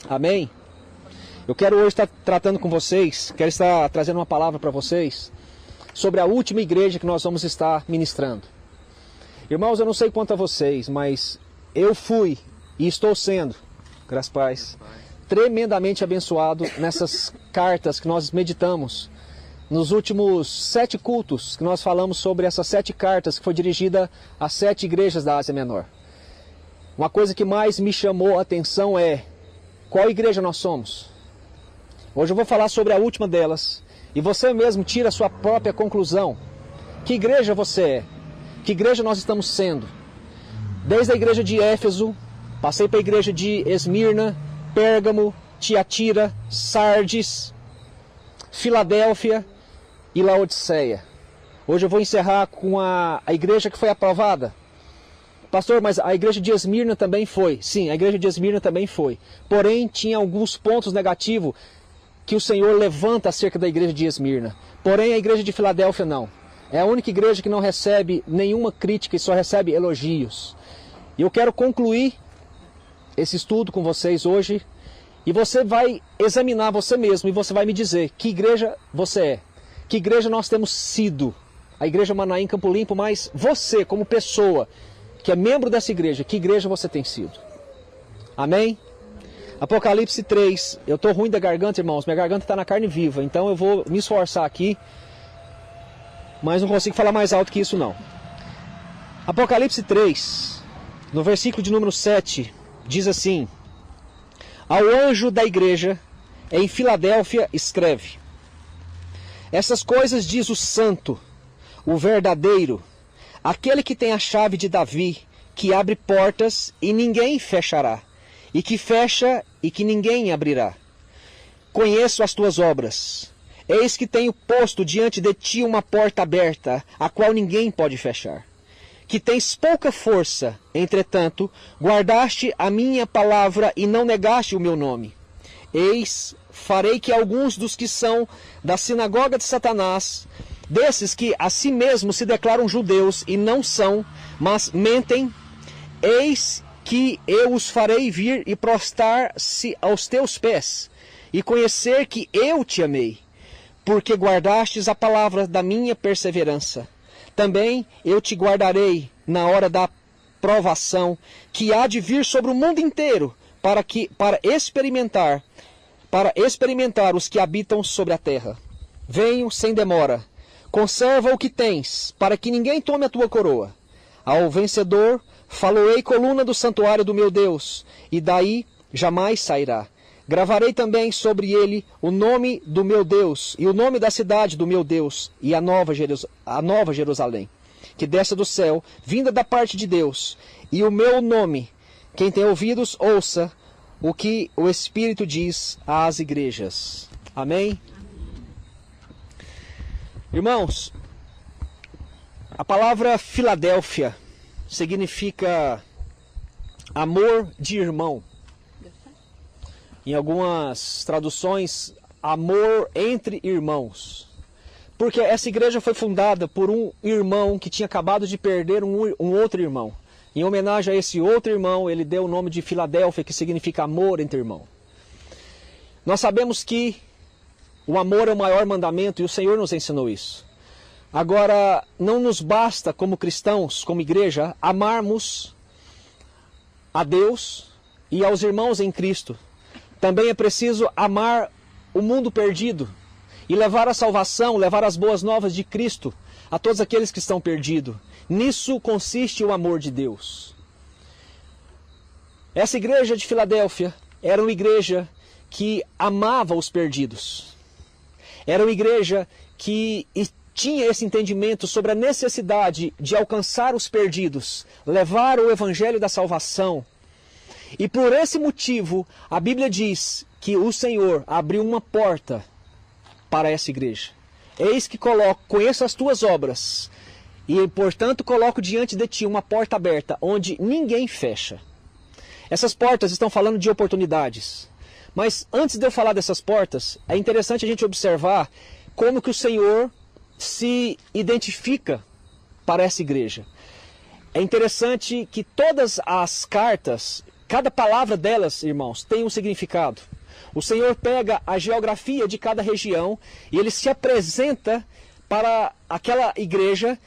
Amém? Eu quero hoje estar tratando com vocês, quero estar trazendo uma palavra para vocês sobre a última igreja que nós vamos estar ministrando. Irmãos, eu não sei quanto a vocês, mas eu fui e estou sendo, graças a Deus, tremendamente abençoado nessas cartas que nós meditamos. Nos últimos 7 cultos que nós falamos sobre essas 7 cartas que foi dirigida às 7 igrejas da Ásia Menor. Uma coisa que mais me chamou a atenção é qual igreja nós somos. Hoje eu vou falar sobre a última delas e você mesmo tira a sua própria conclusão. Que igreja você é? Que igreja nós estamos sendo? Desde a igreja de Éfeso, passei para a igreja de Esmirna, Pérgamo, Tiatira, Sardes, Filadélfia e Laodiceia. Hoje eu vou encerrar com a igreja que foi aprovada. Pastor, mas a igreja de Esmirna também foi. Sim, a igreja de Esmirna também foi. Porém, tinha alguns pontos negativos que o Senhor levanta acerca da igreja de Esmirna. Porém, a igreja de Filadélfia não. É a única igreja que não recebe nenhuma crítica e só recebe elogios. E eu quero concluir esse estudo com vocês hoje. E você vai examinar você mesmo e você vai me dizer que igreja você é. Que igreja nós temos sido. A igreja Manaim Campo Limpo, mas você como pessoa que é membro dessa igreja, que igreja você tem sido? Amém? Apocalipse 3. Eu estou ruim da garganta, irmãos. Minha garganta está na carne viva, então eu vou me esforçar aqui. Mas não consigo falar mais alto que isso não. Apocalipse 3, no versículo de número 7, diz assim: ao anjo da igreja em Filadélfia escreve: essas coisas diz o santo, o verdadeiro, aquele que tem a chave de Davi, que abre portas e ninguém fechará, e que fecha e que ninguém abrirá. Conheço as tuas obras. Eis que tenho posto diante de ti uma porta aberta, a qual ninguém pode fechar. Que tens pouca força, entretanto, guardaste a minha palavra e não negaste o meu nome. Eis, farei que alguns dos que são da sinagoga de Satanás, desses que a si mesmos se declaram judeus e não são, mas mentem, eis que eu os farei vir e prostrar-se aos teus pés, e conhecer que eu te amei, porque guardastes a palavra da minha perseverança. Também eu te guardarei na hora da provação que há de vir sobre o mundo inteiro, para experimentar os que habitam sobre a terra. Venho sem demora. Conserva o que tens, para que ninguém tome a tua coroa. Ao vencedor faloei coluna do santuário do meu Deus, e daí jamais sairá. Gravarei também sobre ele o nome do meu Deus, e o nome da cidade do meu Deus, e a nova Jerusalém, que desce do céu, vinda da parte de Deus, e o meu nome. Quem tem ouvidos, ouça o que o Espírito diz às igrejas. Amém? Irmãos, a palavra Filadélfia significa amor de irmão. Em algumas traduções, amor entre irmãos. Porque essa igreja foi fundada por um irmão que tinha acabado de perder um outro irmão. Em homenagem a esse outro irmão, ele deu o nome de Filadélfia, que significa amor entre irmãos. Nós sabemos que o amor é o maior mandamento e o Senhor nos ensinou isso. Agora, não nos basta como cristãos, como igreja, amarmos a Deus e aos irmãos em Cristo. Também é preciso amar o mundo perdido e levar a salvação, levar as boas novas de Cristo a todos aqueles que estão perdidos. Nisso consiste o amor de Deus. Essa igreja de Filadélfia era uma igreja que amava os perdidos. Era uma igreja que tinha esse entendimento sobre a necessidade de alcançar os perdidos, levar o evangelho da salvação. E por esse motivo, a Bíblia diz que o Senhor abriu uma porta para essa igreja. Eis que conheço as tuas obras, e portanto coloco diante de ti uma porta aberta, onde ninguém fecha. Essas portas estão falando de oportunidades. Mas antes de eu falar dessas portas, é interessante a gente observar como que o Senhor se identifica para essa igreja. É interessante que todas as cartas Cada palavra delas, irmãos, tem um significado. O Senhor pega a geografia de cada região e Ele se apresenta para aquela igreja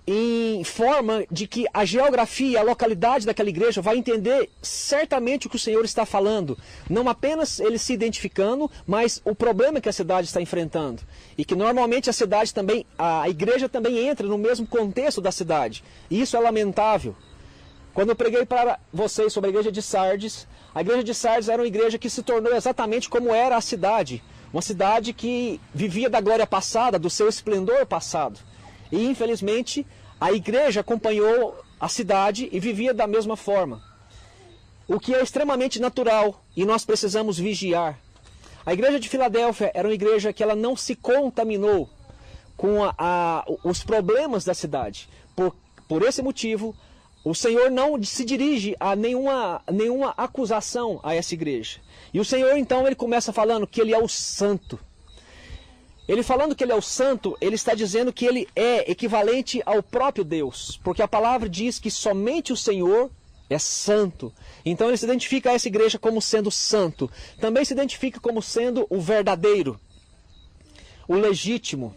em forma de que a geografia, a localidade daquela igreja vai entender certamente o que o Senhor está falando. Não apenas ele se identificando, mas o problema que a cidade está enfrentando. E que normalmente a cidade também, a igreja também entra no mesmo contexto da cidade. E isso é lamentável. Quando eu preguei para vocês sobre a igreja de Sardes, a igreja de Sardes era uma igreja que se tornou exatamente como era a cidade. Uma cidade que vivia da glória passada, do seu esplendor passado. E infelizmente a igreja acompanhou a cidade e vivia da mesma forma. O que é extremamente natural e nós precisamos vigiar. A igreja de Filadélfia era uma igreja que ela não se contaminou com os problemas da cidade. Por esse motivo, o Senhor não se dirige a nenhuma acusação a essa igreja. E o Senhor então ele começa falando que Ele é o Santo. Ele falando que Ele é o Santo, Ele está dizendo que Ele é equivalente ao próprio Deus. Porque a palavra diz que somente o Senhor é santo. Então Ele se identifica a essa igreja como sendo santo. Também se identifica como sendo o verdadeiro, o legítimo.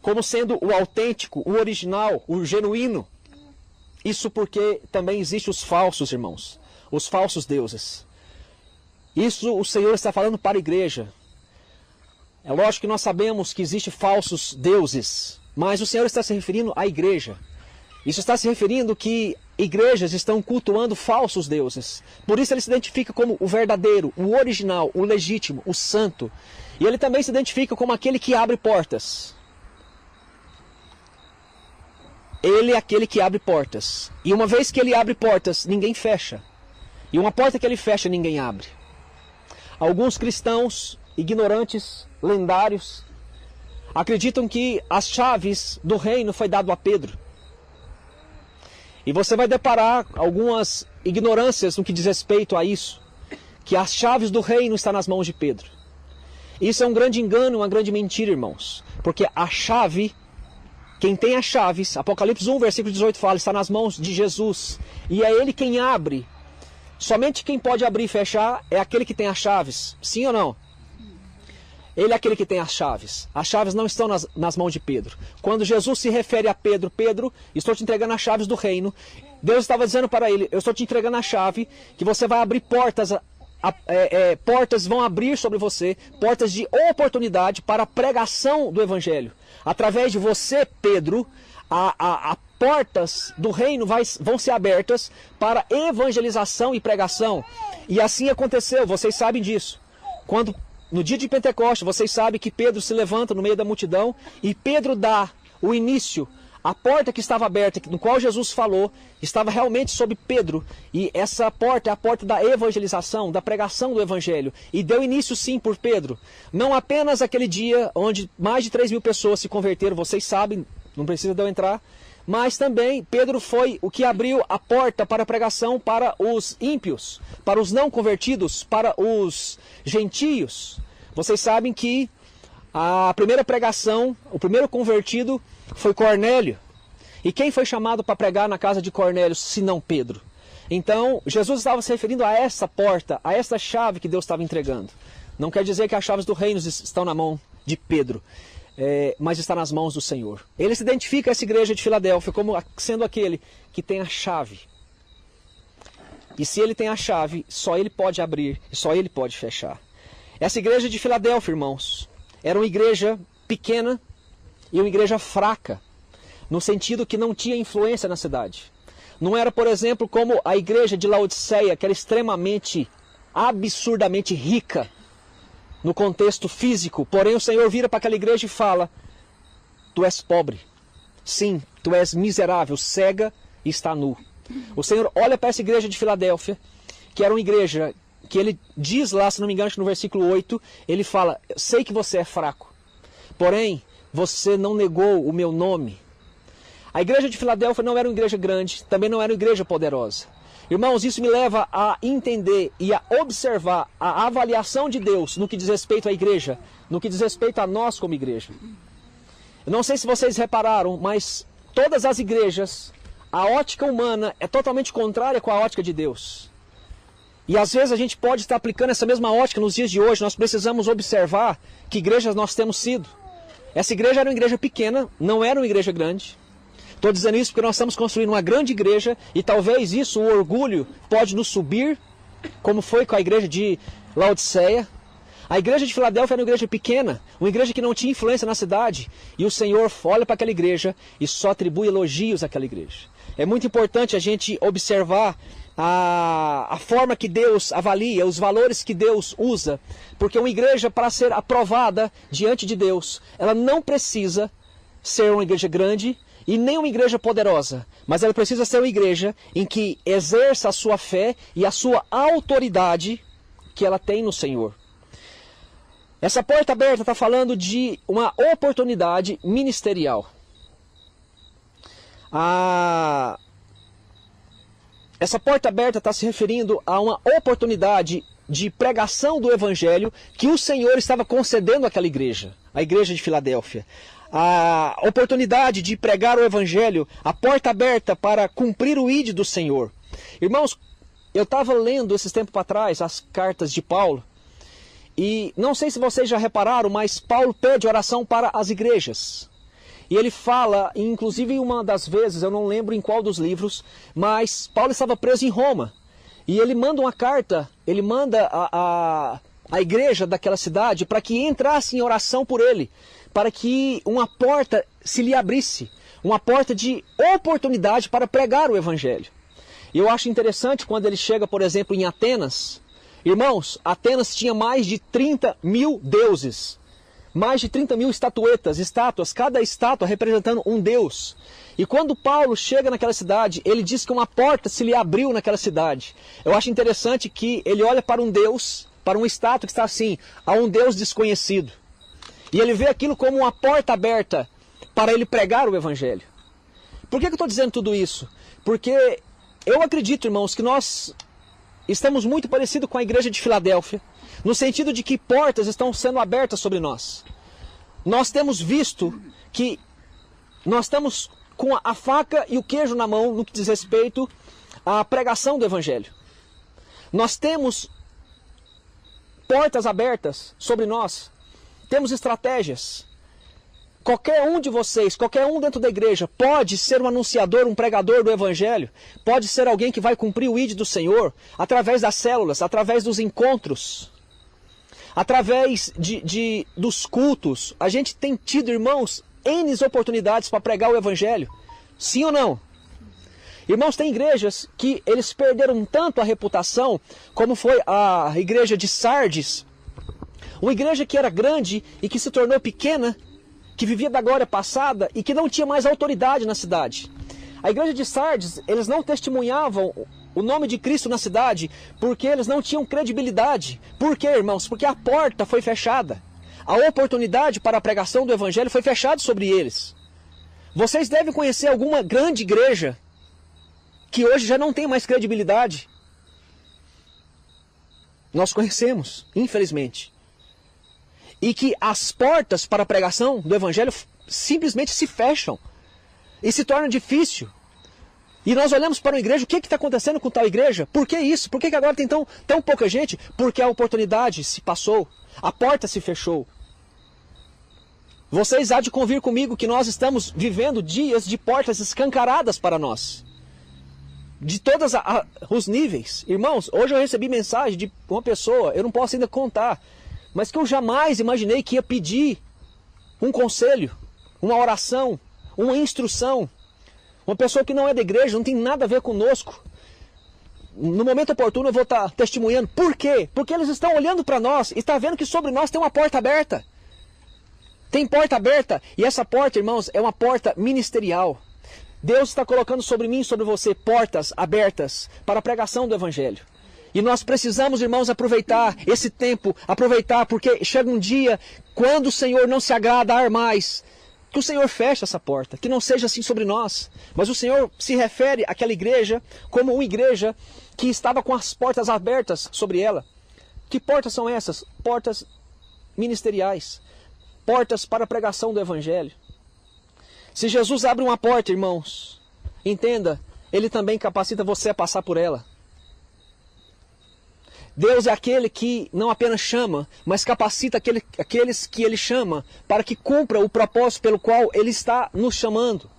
Como sendo o autêntico, o original, o genuíno. Isso porque também existem os falsos, irmãos. Os falsos deuses. Isso o Senhor está falando para a igreja. É lógico que nós sabemos que existem falsos deuses, mas o Senhor está se referindo à igreja. Isso está se referindo que igrejas estão cultuando falsos deuses. Por isso ele se identifica como o verdadeiro, o original, o legítimo, o santo. E ele também se identifica como aquele que abre portas. Ele é aquele que abre portas. E uma vez que ele abre portas, ninguém fecha. E uma porta que ele fecha, ninguém abre. Alguns cristãos ignorantes, lendários, acreditam que as chaves do reino foi dado a Pedro. E você vai deparar algumas ignorâncias no que diz respeito a isso, que as chaves do reino estão nas mãos de Pedro. Isso é um grande engano, uma grande mentira, irmãos. Porque a chave, quem tem as chaves, Apocalipse 1, versículo 18 fala, está nas mãos de Jesus. E é Ele quem abre. Somente quem pode abrir e fechar é aquele que tem as chaves. Sim ou não? Ele é aquele que tem as chaves. As chaves não estão nas mãos de Pedro. Quando Jesus se refere a Pedro, Pedro, estou te entregando as chaves do reino. Deus estava dizendo para ele, eu estou te entregando a chave, que você vai abrir portas, portas vão abrir sobre você, portas de oportunidade para a pregação do evangelho. Através de você, Pedro, portas do reino vão ser abertas para evangelização e pregação. E assim aconteceu, vocês sabem disso. Quando no dia de Pentecostes, vocês sabem que Pedro se levanta no meio da multidão e Pedro dá o início, a porta que estava aberta, no qual Jesus falou, estava realmente sobre Pedro. E essa porta é a porta da evangelização, da pregação do evangelho. E deu início sim por Pedro. Não apenas aquele dia onde mais de 3.000 pessoas se converteram, vocês sabem, não precisa de eu entrar. Mas também Pedro foi o que abriu a porta para a pregação para os ímpios, para os não convertidos, para os gentios. Vocês sabem que a primeira pregação, o primeiro convertido foi Cornélio. E quem foi chamado para pregar na casa de Cornélio, se não Pedro? Então, Jesus estava se referindo a essa porta, a essa chave que Deus estava entregando. Não quer dizer que as chaves do reino estão na mão de Pedro. Mas está nas mãos do Senhor. Ele se identifica essa igreja de Filadélfia como sendo aquele que tem a chave. E se ele tem a chave, só ele pode abrir e só ele pode fechar. Essa igreja de Filadélfia, irmãos, era uma igreja pequena e uma igreja fraca, no sentido que não tinha influência na cidade. Não era, por exemplo, como a igreja de Laodiceia, que era extremamente, absurdamente rica, no contexto físico, porém o Senhor vira para aquela igreja e fala, tu és pobre, sim, tu és miserável, cega e está nu. O Senhor olha para essa igreja de Filadélfia, que era uma igreja que ele diz lá, se não me engano, no versículo 8, ele fala, sei que você é fraco, porém você não negou o meu nome. A igreja de Filadélfia não era uma igreja grande, também não era uma igreja poderosa. Irmãos, isso me leva a entender e a observar a avaliação de Deus no que diz respeito à igreja, no que diz respeito a nós como igreja. Eu não sei se vocês repararam, mas todas as igrejas, a ótica humana é totalmente contrária com a ótica de Deus. E às vezes a gente pode estar aplicando essa mesma ótica nos dias de hoje. Nós precisamos observar que igrejas nós temos sido. Essa igreja era uma igreja pequena, não era uma igreja grande. Estou dizendo isso porque nós estamos construindo uma grande igreja e talvez isso, o orgulho, pode nos subir, como foi com a igreja de Laodiceia. A igreja de Filadélfia era uma igreja pequena, uma igreja que não tinha influência na cidade. E o Senhor olha para aquela igreja e só atribui elogios àquela igreja. É muito importante a gente observar a forma que Deus avalia, os valores que Deus usa. Porque uma igreja, para ser aprovada diante de Deus, ela não precisa ser uma igreja grande e nem uma igreja poderosa. Mas ela precisa ser uma igreja em que exerça a sua fé e a sua autoridade que ela tem no Senhor. Essa porta aberta está falando de uma oportunidade ministerial. Essa porta aberta está se referindo a uma oportunidade de pregação do Evangelho que o Senhor estava concedendo àquela igreja, a igreja de Filadélfia. A oportunidade de pregar o Evangelho, a porta aberta para cumprir o ídolo do Senhor. Irmãos, eu estava lendo esses tempos para trás as cartas de Paulo, e não sei se vocês já repararam, mas Paulo pede oração para as igrejas. E ele fala, inclusive uma das vezes, eu não lembro em qual dos livros, mas Paulo estava preso em Roma. E ele manda uma carta, ele manda a igreja daquela cidade para que entrasse em oração por ele, para que uma porta se lhe abrisse, uma porta de oportunidade para pregar o Evangelho. E eu acho interessante quando ele chega, por exemplo, em Atenas. Irmãos, Atenas tinha mais de 30 mil deuses, mais de 30 mil estátuas, cada estátua representando um deus. E quando Paulo chega naquela cidade, ele diz que uma porta se lhe abriu naquela cidade. Eu acho interessante que ele olha para um deus, para uma estátua que está assim, a um deus desconhecido. E ele vê aquilo como uma porta aberta para ele pregar o Evangelho. Por que eu estou dizendo tudo isso? Porque eu acredito, irmãos, que nós estamos muito parecidos com a igreja de Filadélfia, no sentido de que portas estão sendo abertas sobre nós. Nós temos visto que nós estamos com a faca e o queijo na mão no que diz respeito à pregação do Evangelho. Nós temos portas abertas sobre nós, temos estratégias. Qualquer um de vocês, qualquer um dentro da igreja pode ser um anunciador, um pregador do Evangelho, pode ser alguém que vai cumprir o ídolo do Senhor através das células, através dos encontros, através dos cultos. A gente tem tido, irmãos, N oportunidades para pregar o Evangelho. Sim ou não? Irmãos, tem igrejas que eles perderam tanto a reputação, como foi a igreja de Sardes, uma igreja que era grande e que se tornou pequena, que vivia da glória passada e que não tinha mais autoridade na cidade. A igreja de Sardes, eles não testemunhavam o nome de Cristo na cidade porque eles não tinham credibilidade. Por quê, irmãos? Porque a porta foi fechada. A oportunidade para a pregação do Evangelho foi fechada sobre eles. Vocês devem conhecer alguma grande igreja que hoje já não tem mais credibilidade. Nós conhecemos, infelizmente. E que as portas para a pregação do Evangelho simplesmente se fecham e se torna difícil. E nós olhamos para uma igreja, o que está acontecendo com tal igreja? Por que isso? Por que agora tem tão pouca gente? Porque a oportunidade se passou, a porta se fechou. Vocês há de convir comigo que nós estamos vivendo dias de portas escancaradas para nós. De todos os níveis. Irmãos, hoje eu recebi mensagem de uma pessoa, eu não posso ainda contar, mas que eu jamais imaginei que ia pedir um conselho, uma oração, uma instrução. Uma pessoa que não é da igreja, não tem nada a ver conosco. No momento oportuno eu vou estar testemunhando. Por quê? Porque eles estão olhando para nós e estão vendo que sobre nós tem uma porta aberta. Tem porta aberta. E essa porta, irmãos, é uma porta ministerial. Deus está colocando sobre mim e sobre você portas abertas para a pregação do Evangelho. E nós precisamos, irmãos, aproveitar esse tempo, aproveitar, porque chega um dia, quando o Senhor não se agradar mais, que o Senhor feche essa porta, que não seja assim sobre nós. Mas o Senhor se refere àquela igreja como uma igreja que estava com as portas abertas sobre ela. Que portas são essas? Portas ministeriais, portas para a pregação do Evangelho. Se Jesus abre uma porta, irmãos, entenda, Ele também capacita você a passar por ela. Deus é aquele que não apenas chama, mas capacita aqueles que Ele chama para que cumpra o propósito pelo qual Ele está nos chamando.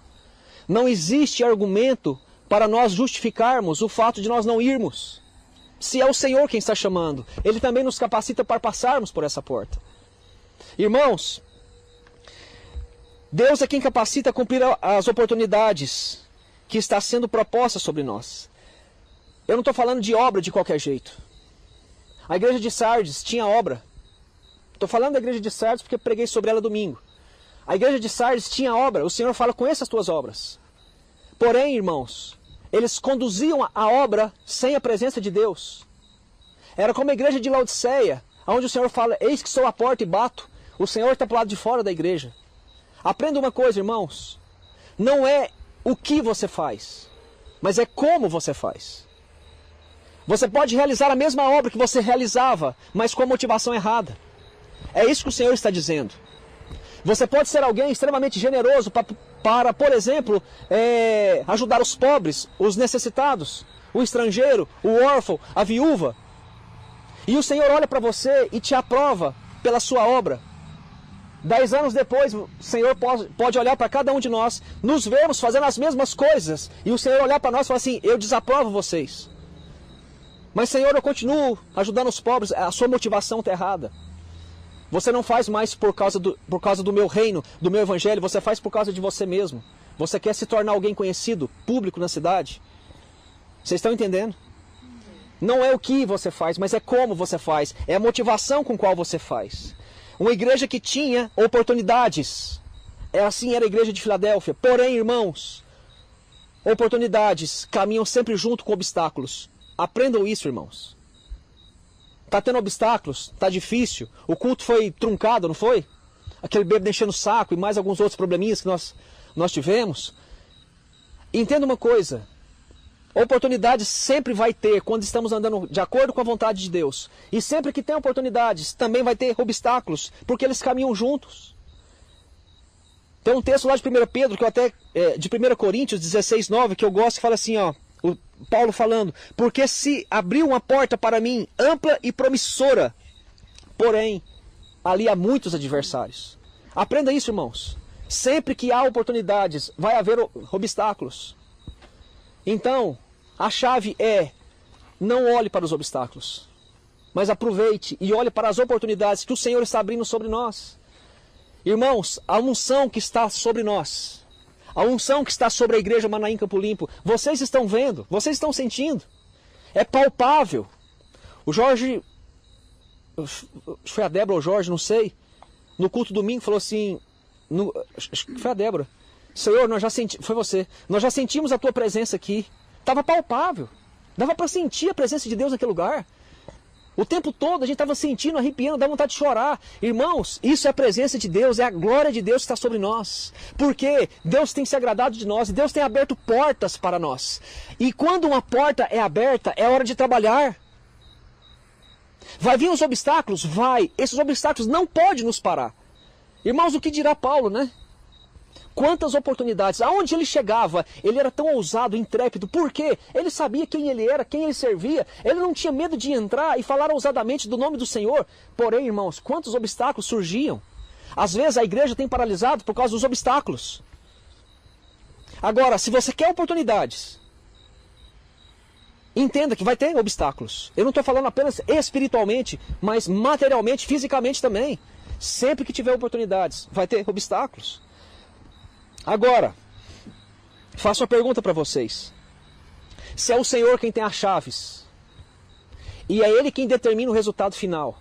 Não existe argumento para nós justificarmos o fato de nós não irmos. Se é o Senhor quem está chamando, Ele também nos capacita para passarmos por essa porta. Irmãos, Deus é quem capacita a cumprir as oportunidades que está sendo proposta sobre nós. Eu não estou falando de obra de qualquer jeito. A igreja de Sardes tinha obra. Estou falando da igreja de Sardes porque preguei sobre ela domingo. A igreja de Sardes tinha obra. O Senhor fala, conheça as tuas obras. Porém, irmãos, eles conduziam a obra sem a presença de Deus. Era como a igreja de Laodiceia, onde o Senhor fala, eis que sou à porta e bato. O Senhor está para o lado de fora da igreja. Aprenda uma coisa, irmãos. Não é o que você faz, mas é como você faz. Você pode realizar a mesma obra que você realizava, mas com a motivação errada. É isso que o Senhor está dizendo. Você pode ser alguém extremamente generoso para, por exemplo, ajudar os pobres, os necessitados, o estrangeiro, o órfão, a viúva. E o Senhor olha para você e te aprova pela sua obra. 10 anos depois, o Senhor pode olhar para cada um de nós, nos vermos fazendo as mesmas coisas, e o Senhor olhar para nós e falar assim, eu desaprovo vocês. Mas, Senhor, eu continuo ajudando os pobres, a sua motivação está errada. Você não faz mais por causa do meu reino, do meu evangelho, você faz por causa de você mesmo. Você quer se tornar alguém conhecido, público na cidade. Vocês estão entendendo? Não é o que você faz, mas é como você faz. É a motivação com qual você faz. Uma igreja que tinha oportunidades. Assim era a igreja de Filadélfia. Porém, irmãos, oportunidades caminham sempre junto com obstáculos. Aprendam isso, irmãos. Está tendo obstáculos, está difícil. O culto foi truncado, não foi? Aquele bêbado enchendo o saco e mais alguns outros probleminhas que nós tivemos. Entenda uma coisa. Oportunidades sempre vai ter quando estamos andando de acordo com a vontade de Deus. E sempre que tem oportunidades, também vai ter obstáculos, porque eles caminham juntos. Tem um texto lá de 1 Pedro, que eu até, de 1 Coríntios 16, 9, que eu gosto, que fala assim, ó. O Paulo falando, porque se abriu uma porta para mim, ampla e promissora, porém, ali há muitos adversários. Aprenda isso, irmãos. Sempre que há oportunidades, vai haver obstáculos. Então, a chave é, não olhe para os obstáculos, mas aproveite e olhe para as oportunidades que o Senhor está abrindo sobre nós. Irmãos, a unção que está sobre nós, a unção que está sobre a igreja Manaim Campo Limpo, vocês estão vendo, vocês estão sentindo. É palpável. O Jorge, foi a Débora ou o Jorge, não sei, no culto domingo falou assim, acho que foi a Débora, Senhor, nós já sentimos, foi você, nós já sentimos a tua presença aqui. Estava palpável. Dava para sentir a presença de Deus naquele lugar. O tempo todo a gente estava sentindo, arrepiando, dá vontade de chorar. Irmãos, isso é a presença de Deus, é a glória de Deus que está sobre nós. Porque Deus tem se agradado de nós e Deus tem aberto portas para nós. E quando uma porta é aberta, é hora de trabalhar. Vai vir os obstáculos? Vai. Esses obstáculos não podem nos parar. Irmãos, o que dirá Paulo, né? Quantas oportunidades, aonde ele chegava, ele era tão ousado, intrépido, por quê? Ele sabia quem ele era, quem ele servia, ele não tinha medo de entrar e falar ousadamente do nome do Senhor. Porém, irmãos, quantos obstáculos surgiam? Às vezes a igreja tem paralisado por causa dos obstáculos. Agora, se você quer oportunidades, entenda que vai ter obstáculos. Eu não estou falando apenas espiritualmente, mas materialmente, fisicamente também. Sempre que tiver oportunidades, vai ter obstáculos. Agora, faço uma pergunta para vocês. Se é o Senhor quem tem as chaves, e é Ele quem determina o resultado final,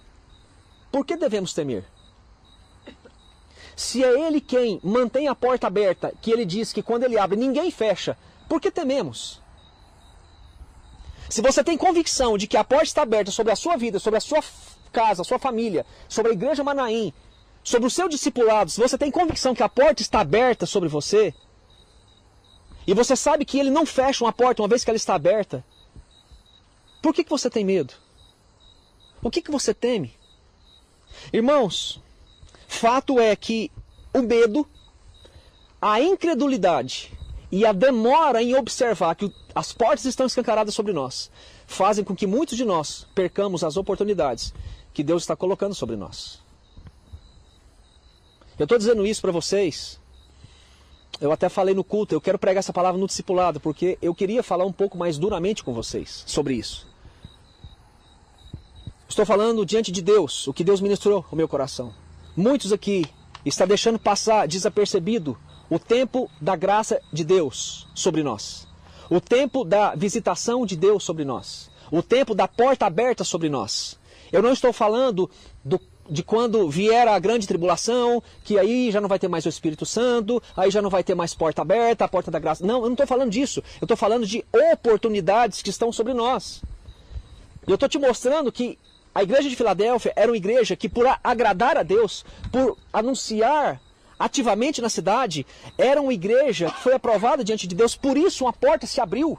por que devemos temer? Se é Ele quem mantém a porta aberta, que Ele diz que quando Ele abre ninguém fecha, por que tememos? Se você tem convicção de que a porta está aberta sobre a sua vida, sobre a sua casa, a sua família, sobre a igreja Manaim, sobre o seu discipulado, se você tem convicção que a porta está aberta sobre você, e você sabe que Ele não fecha uma porta uma vez que ela está aberta, por que você tem medo? O que você teme? Irmãos, fato é que o medo, a incredulidade e a demora em observar que as portas estão escancaradas sobre nós, fazem com que muitos de nós percamos as oportunidades que Deus está colocando sobre nós. Eu estou dizendo isso para vocês, eu até falei no culto, eu quero pregar essa palavra no discipulado, porque eu queria falar um pouco mais duramente com vocês sobre isso. Estou falando diante de Deus, o que Deus ministrou ao meu coração. Muitos aqui estão deixando passar desapercebido o tempo da graça de Deus sobre nós. O tempo da visitação de Deus sobre nós. O tempo da porta aberta sobre nós. Eu não estou falando de quando vier a grande tribulação, que aí já não vai ter mais o Espírito Santo, aí já não vai ter mais porta aberta, a porta da graça. Não, eu não estou falando disso. Eu estou falando de oportunidades que estão sobre nós. E eu estou te mostrando que a igreja de Filadélfia era uma igreja que, por agradar a Deus, por anunciar ativamente na cidade, era uma igreja que foi aprovada diante de Deus, por isso uma porta se abriu.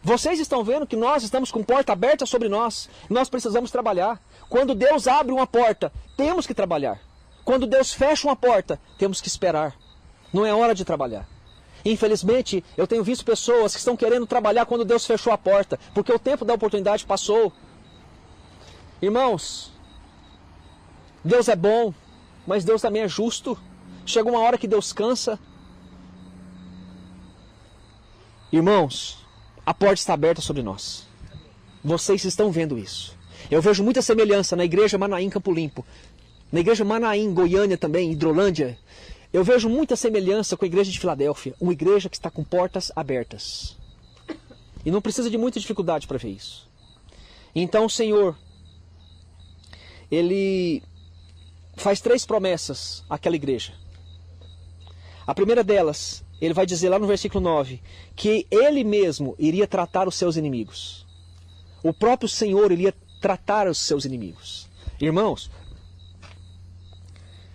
Vocês estão vendo que nós estamos com porta aberta sobre nós, nós precisamos trabalhar. Quando Deus abre uma porta, temos que trabalhar. Quando Deus fecha uma porta, temos que esperar. Não é hora de trabalhar. Infelizmente, eu tenho visto pessoas que estão querendo trabalhar quando Deus fechou a porta, porque o tempo da oportunidade passou. Irmãos, Deus é bom, mas Deus também é justo. Chega uma hora que Deus cansa. Irmãos, a porta está aberta sobre nós. Vocês estão vendo isso. Eu vejo muita semelhança na igreja Manaim Campo Limpo, na igreja Manaim Goiânia também, Hidrolândia. Eu vejo muita semelhança com a igreja de Filadélfia, uma igreja que está com portas abertas. E não precisa de muita dificuldade para ver isso. Então o Senhor, Ele faz 3 promessas àquela igreja. A primeira delas, Ele vai dizer lá no versículo 9, que Ele mesmo iria tratar os seus inimigos. O próprio Senhor iria tratar os seus inimigos. Irmãos,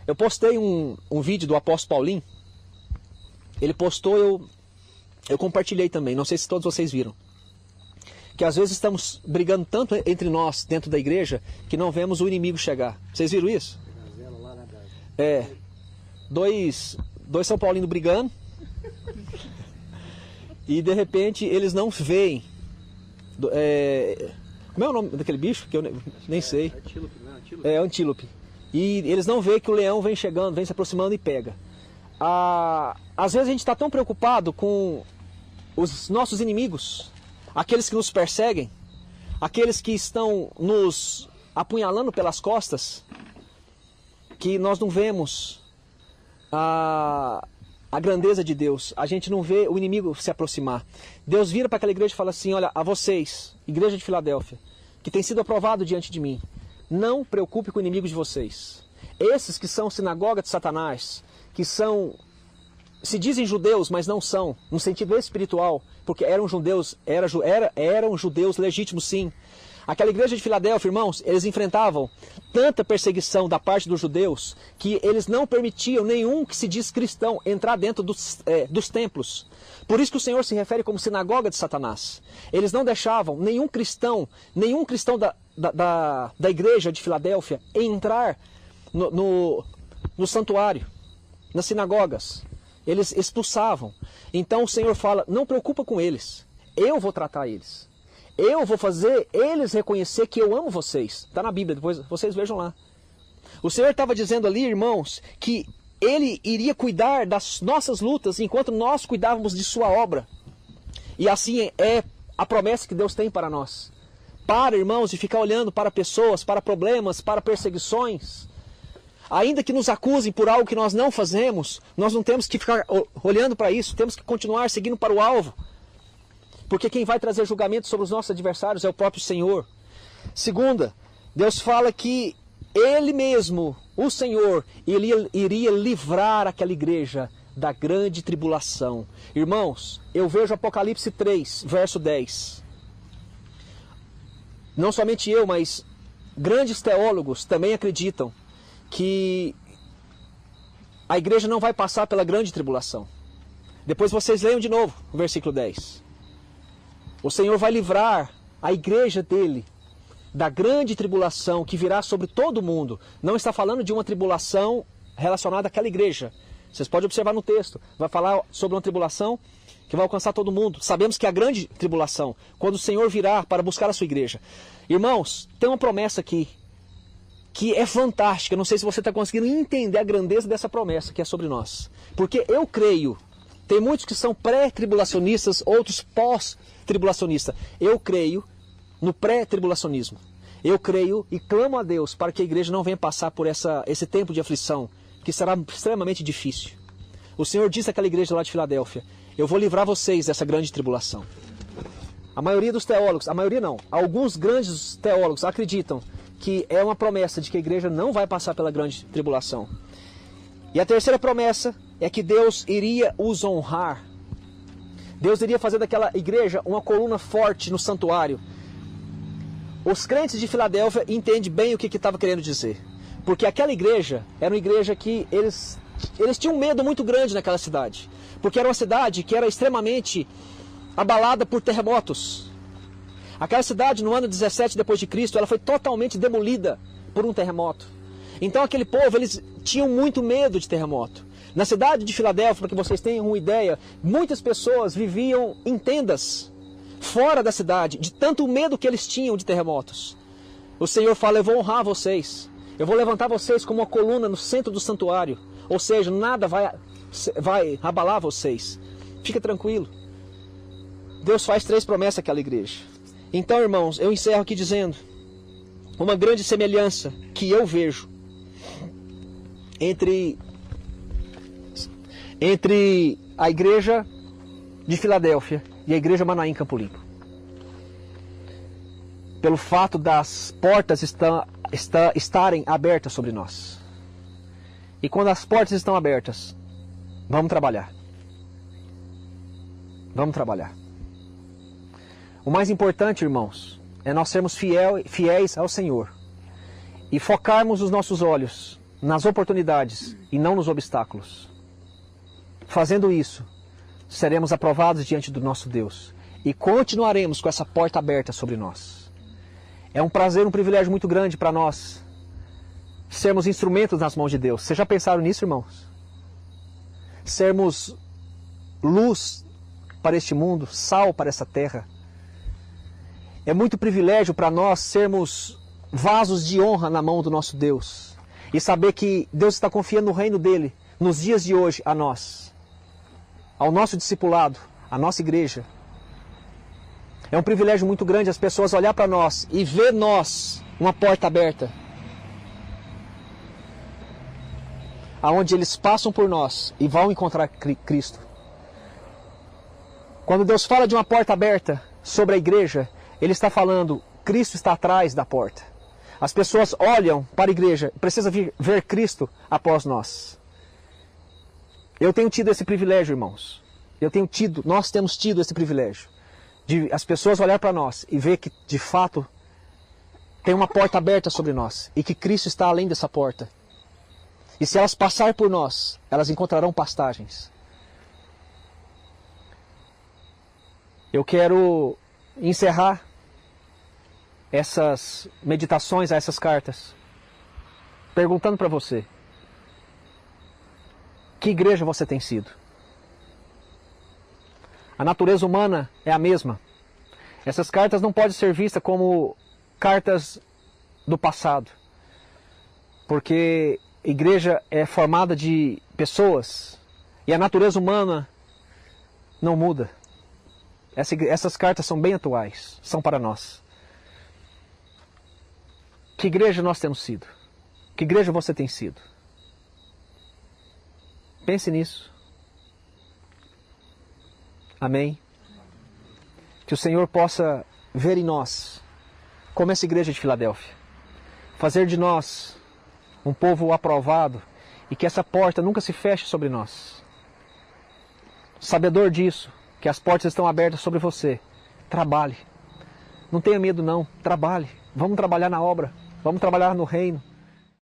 eu postei um vídeo do apóstolo Paulinho. Ele postou, eu compartilhei também, não sei se todos vocês viram. Que às vezes estamos brigando tanto entre nós, dentro da igreja, que não vemos o inimigo chegar. Vocês viram isso? Dois São Paulinos brigando. E de repente eles não veem. Como é o nome daquele bicho? Que eu nem sei. É antílope. E eles não veem que o leão vem chegando, vem se aproximando e pega. Às vezes a gente está tão preocupado com os nossos inimigos, aqueles que nos perseguem, aqueles que estão nos apunhalando pelas costas, que nós não vemos a grandeza de Deus. A gente não vê o inimigo se aproximar. Deus vira para aquela igreja e fala assim: olha, a vocês, igreja de Filadélfia, que tem sido aprovado diante de mim, não preocupe com o inimigo de vocês. Esses que são sinagoga de Satanás, que se dizem judeus, mas não são, no sentido espiritual, porque eram judeus legítimos, sim. Aquela igreja de Filadélfia, irmãos, eles enfrentavam tanta perseguição da parte dos judeus que eles não permitiam nenhum que se diz cristão entrar dentro dos templos. Por isso que o Senhor se refere como sinagoga de Satanás. Eles não deixavam nenhum cristão da igreja de Filadélfia entrar no santuário, nas sinagogas. Eles expulsavam. Então o Senhor fala: não preocupa com eles, eu vou tratar eles. Eu vou fazer eles reconhecer que eu amo vocês. Está na Bíblia, depois vocês vejam lá. O Senhor estava dizendo ali, irmãos, que Ele iria cuidar das nossas lutas enquanto nós cuidávamos de sua obra. E assim é a promessa que Deus tem para nós. Para, irmãos, de ficar olhando para pessoas, para problemas, para perseguições. Ainda que nos acusem por algo que nós não fazemos, nós não temos que ficar olhando para isso, temos que continuar seguindo para o alvo. Porque quem vai trazer julgamento sobre os nossos adversários é o próprio Senhor. Segunda, Deus fala que Ele mesmo, o Senhor, Ele iria livrar aquela igreja da grande tribulação. Irmãos, eu vejo Apocalipse 3, verso 10. Não somente eu, mas grandes teólogos também acreditam que a igreja não vai passar pela grande tribulação. Depois vocês leiam de novo o versículo 10. O Senhor vai livrar a igreja dele da grande tribulação que virá sobre todo o mundo. Não está falando de uma tribulação relacionada àquela igreja, Vocês podem observar no texto. Vai falar sobre uma tribulação que vai alcançar todo mundo. Sabemos que é a grande tribulação, quando o Senhor virá para buscar a sua igreja. Irmãos, tem uma promessa aqui, que é fantástica. Não sei se você está conseguindo entender a grandeza dessa promessa que é sobre nós. Porque eu creio, tem muitos que são pré-tribulacionistas, outros pós-tribulacionistas. Eu creio no pré-tribulacionismo. Eu creio e clamo a Deus para que a igreja não venha passar por esse tempo de aflição, que será extremamente difícil. O Senhor disse àquela igreja lá de Filadélfia: eu vou livrar vocês dessa grande tribulação. A maioria dos teólogos, a maioria não, alguns grandes teólogos acreditam que é uma promessa de que a igreja não vai passar pela grande tribulação. E a terceira promessa é que Deus iria os honrar. Deus iria fazer daquela igreja uma coluna forte no santuário. Os crentes de Filadélfia entendem bem o que estava querendo dizer. Porque aquela igreja era uma igreja que eles tinham um medo muito grande naquela cidade. Porque era uma cidade que era extremamente abalada por terremotos. Aquela cidade, no ano 17 depois de Cristo, ela foi totalmente demolida por um terremoto. Então aquele povo, eles tinham muito medo de terremoto. Na cidade de Filadélfia, para que vocês tenham uma ideia, muitas pessoas viviam em tendas fora da cidade, de tanto medo que eles tinham de terremotos. O Senhor fala: eu vou honrar vocês. Eu vou levantar vocês como uma coluna no centro do santuário. Ou seja, nada vai abalar vocês. Fica tranquilo. Deus faz 3 promessas àquela igreja. Então, irmãos, eu encerro aqui dizendo uma grande semelhança que eu vejo entre a igreja de Filadélfia e a igreja Manaim Campo Limpo. Pelo fato das portas estarem abertas sobre nós. E quando as portas estão abertas, vamos trabalhar. Vamos trabalhar. O mais importante, irmãos, é nós sermos fiéis ao Senhor e focarmos os nossos olhos nas oportunidades e não nos obstáculos. Fazendo isso, seremos aprovados diante do nosso Deus e continuaremos com essa porta aberta sobre nós. É um prazer, um privilégio muito grande para nós sermos instrumentos nas mãos de Deus. Vocês já pensaram nisso, irmãos? Sermos luz para este mundo, sal para essa terra. É muito privilégio para nós sermos vasos de honra na mão do nosso Deus e saber que Deus está confiando no reino dele nos dias de hoje a nós, ao nosso discipulado, à nossa igreja. É um privilégio muito grande as pessoas olhar para nós e ver nós uma porta aberta, aonde eles passam por nós e vão encontrar Cristo. Quando Deus fala de uma porta aberta sobre a igreja, Ele está falando, Cristo está atrás da porta. As pessoas olham para a igreja, precisam ver Cristo após nós. Eu tenho tido esse privilégio, irmãos. Nós temos tido esse privilégio de as pessoas olhar para nós e ver que, de fato, tem uma porta aberta sobre nós e que Cristo está além dessa porta. E se elas passarem por nós, elas encontrarão pastagens. Eu quero encerrar essas meditações, essas cartas, perguntando para você: que igreja você tem sido? A natureza humana é a mesma. Essas cartas não podem ser vistas como cartas do passado, porque a igreja é formada de pessoas e a natureza humana não muda. Essas cartas são bem atuais, são para nós. Que igreja nós temos sido? Que igreja você tem sido? Pense nisso. Amém? Que o Senhor possa ver em nós, como essa igreja de Filadélfia, fazer de nós um povo aprovado e que essa porta nunca se feche sobre nós. Sabedor disso, que as portas estão abertas sobre você, trabalhe. Não tenha medo não, trabalhe. Vamos trabalhar na obra, vamos trabalhar no reino.